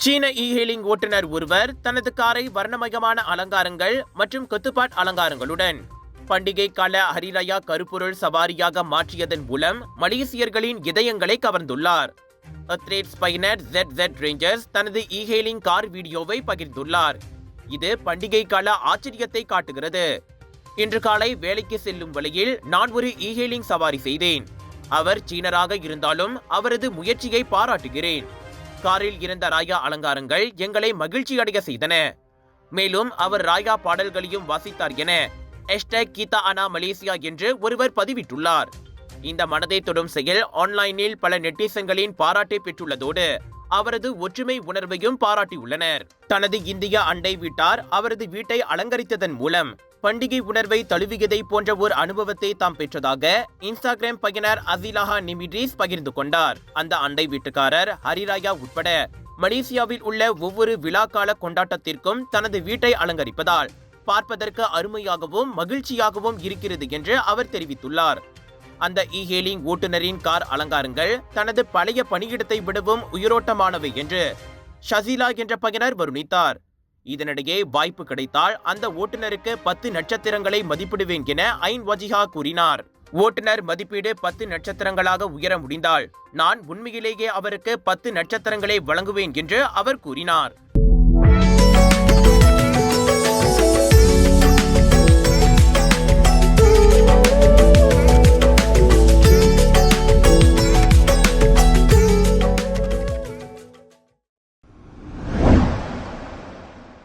சீன இ-ஹெயிலிங் ஓட்டுநர் ஒருவர் தனது காரை வர்ணமயமான அலங்காரங்கள் மற்றும் கொத்துப்பாட் அலங்காரங்களுடன் பண்டிகை கால ஹரிராயா கருப்பொருள் சவாரியாக மாற்றியதன் மூலம் மலேசியர்களின் இதயங்களை கவர்ந்துள்ளார். அத்ரேட் ஸ்பைனர் ZZ ரேஞ்சர்ஸ் தனது இ-ஹெயிலிங் கார் வீடியோவை பகிர்ந்துள்ளார். இது பண்டிகை கால ஆச்சரியத்தை காட்டுகிறது. இன்று காலை வேலைக்கு செல்லும் வழியில் நான் ஒரு இ-ஹெயிலிங் சவாரி செய்தேன். அவர் சீனராக இருந்தாலும் அவரது முயற்சியை பாராட்டுகிறேன். காரில் இருந்த ராயா அலங்காரங்கள் எங்களை மகிழ்ச்சி அடைய செய்தன. மேலும் அவர் ராயா பாடல்களையும் வாசித்தார் என #கீதா அனா மலேசியா என்று ஒருவர் பதிவிட்டுள்ளார். இந்த மனதை தொடும் செயல் ஆன்லைனில் பல நெட்டிசன்களின் பாராட்டை பெற்றுள்ளதோடு அவரது ஒற்றுமை உணர்வையும் பாராட்டியுள்ளனர். தனது இந்திய அண்டை வீட்டார் அவரது வீட்டை அலங்கரித்ததன் மூலம் பண்டிகை உணர்வை தழுவியதை போன்ற ஒரு அனுபவத்தை தாம் பெற்றதாக இன்ஸ்டாகிராம் பயனர் அசிலாஹா நிமிட்ரிஸ் பகிர்ந்து கொண்டார். அந்த அண்டை வீட்டுக்காரர் ஹரிராயா உட்பட மலேசியாவில் உள்ள ஒவ்வொரு விழாக்கால கொண்டாட்டத்திற்கும் தனது வீட்டை அலங்கரிப்பதால் பார்ப்பதற்கு அருமையாகவும் மகிழ்ச்சியாகவும் இருக்கிறது என்று அவர் தெரிவித்துள்ளார். அந்த இ-ஹெயிலிங் ஓட்டுநரின் கார் அலங்காரங்கள் தனது பழைய பணியிடத்தை விடவும் உயிரோட்டமானவை என்று ஷசிலா என்ற பயனர் வருணித்தார். இதனிடையே வாய்ப்பு கிடைத்தால் அந்த ஓட்டுநருக்கு 10 நட்சத்திரங்களை மதிப்பிடுவேன் என ஐன் வஜிஹா கூறினார். ஓட்டுநர் மதிப்பீடு 10 நட்சத்திரங்களாக உயர முடிந்தால் நான் உண்மையிலேயே அவருக்கு 10 நட்சத்திரங்களை வழங்குவேன் என்று அவர் கூறினார்.